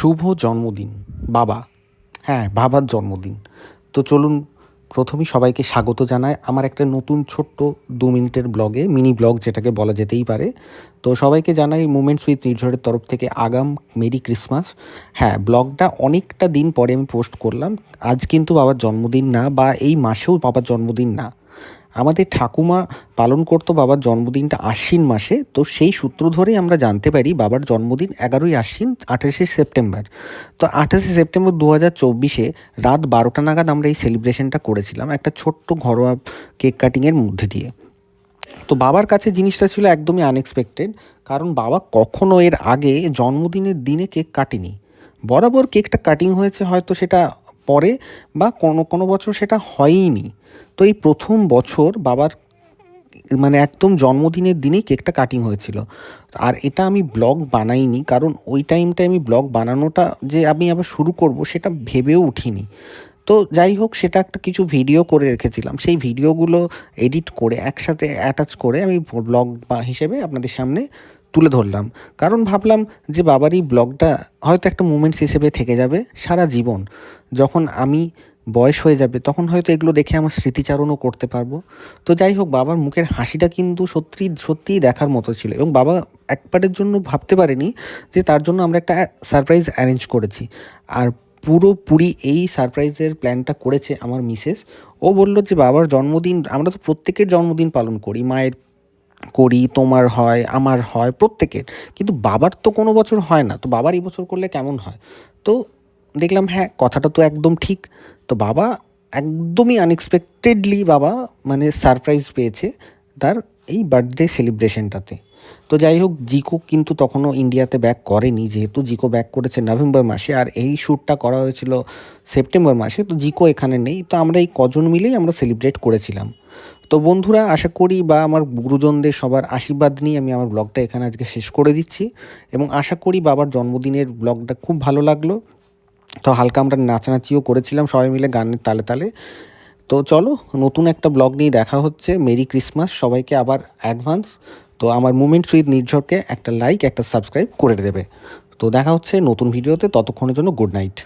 শুভ জন্মদিন বাবা। হ্যাঁ, বাবার জন্মদিন। তো চলুন প্রথমেই সবাইকে স্বাগত জানাই আমার একটা নতুন ছোট্ট 2 মিনিটের ব্লগে, মিনি ব্লগ যেটাকে বলা যেতেই পারে। তো সবাইকে জানাই মোমেন্টস উইথ নির্ঝরের তরফ থেকে আগাম মেরি ক্রিসমাস। হ্যাঁ, ব্লগটা অনেকটা দিন পরে আমি পোস্ট করলাম। আজ কিন্তু বাবার জন্মদিন না, বা এই মাসেও বাবার জন্মদিন না। আমাদের ঠাকুমা পালন করতো বাবার জন্মদিনটা আশ্বিন মাসে। তো সেই সূত্র ধরেই আমরা জানতে পারি বাবার জন্মদিন 11ই আশ্বিন, 28শে সেপ্টেম্বর। তো 28শে সেপ্টেম্বর 2024 রাত 12টা নাগাদ আমরা এই সেলিব্রেশনটা করেছিলাম একটা ছোট্ট ঘরোয়া কেক কাটিংয়ের মধ্যে দিয়ে। তো বাবার কাছে জিনিসটা ছিল একদমই আনএক্সপেক্টেড, কারণ বাবা কখনো এর আগে জন্মদিনের দিনে কেক কাটেনি। বরাবর কেকটা কাটিং হয়েছে, হয়তো সেটা পরে, বা কোনো কোনো বছর সেটা হয়ইনি। তো এই প্রথম বছর বাবার মানে একদম জন্মদিনের দিনেই কেকটা কাটিং হয়েছিল। আর এটা আমি ব্লগ বানাইনি, কারণ ওই টাইমটায় আমি ব্লগ বানানোটা যে আমি আবার শুরু করব সেটা ভেবেও উঠিনি। তো যাই হোক, সেটা একটা কিছু ভিডিও করে রেখেছিলাম, সেই ভিডিওগুলো এডিট করে একসাথে অ্যাটাচ করে আমি ব্লগ হিসেবে আপনাদের সামনে তুলে ধরলাম। কারণ ভাবলাম যে বাবার এই ব্লগটা হয়তো একটা মোমেন্টস হিসেবে থেকে যাবে সারা জীবন। যখন আমি বয়স হয়ে যাবে তখন হয়তো এগুলো দেখে আমার স্মৃতিচারণও করতে পারবো। তো যাই হোক, বাবার মুখের হাসিটা কিন্তু সত্যিই দেখার মতো ছিল, এবং বাবা একবারের জন্য ভাবতে পারেনি যে তার জন্য আমরা একটা সারপ্রাইজ অ্যারেঞ্জ করেছি। আর পুরোপুরি এই সারপ্রাইজের প্ল্যানটা করেছে আমার মিসেস। ও বলল যে বাবার জন্মদিন আমরা তো প্রত্যেকের জন্মদিন পালন করি, মায়ের করি, তোমার হয়, আমার হয়, প্রত্যেকের, কিন্তু বাবার তো কোনো বছর হয় না। তো বাবার এই বছর করলে কেমন হয়? তো দেখলাম হ্যাঁ, কথাটা তো একদম ঠিক। তো বাবা একদমই আনএক্সপেক্টেডলি বাবা মানে সারপ্রাইজ পেয়েছে তার এই বার্থডে সেলিব্রেশনটাতে। তো যাই হোক, জিকো কিন্তু তখনও ইন্ডিয়াতে ব্যাক করেনি, যেহেতু জিকো ব্যাক করেছে নভেম্বর মাসে, আর এই শ্যুটটা করা হয়েছিল সেপ্টেম্বর মাসে। তো জিকো এখানে নেই, তো আমরা এই কজন মিলেই আমরা সেলিব্রেট করেছিলাম। তো বন্ধুরা, আশা করি বা আমার গুরুজনদের সবার আশীর্বাদ নিয়ে আমি আমার ব্লগটা এখানে আজকে শেষ করে দিচ্ছি, এবং আশা করি বাবার জন্মদিনের ব্লগটা খুব ভালো লাগলো। তো হালকা আমরা নাচানাচিও করেছিলাম সবাই মিলে গানের তালে তালে। তো চলো, নতুন একটা ব্লগ নিয়ে দেখা হচ্ছে। মেরি ক্রিসমাস সবাইকে আবার অ্যাডভান্স। তো আমার মোমেন্টস উইথ নির্ঝরকে একটা লাইক, একটা সাবস্ক্রাইব করে দেবে। তো দেখা হচ্ছে নতুন ভিডিওতে, ততক্ষণের জন্য গুড নাইট।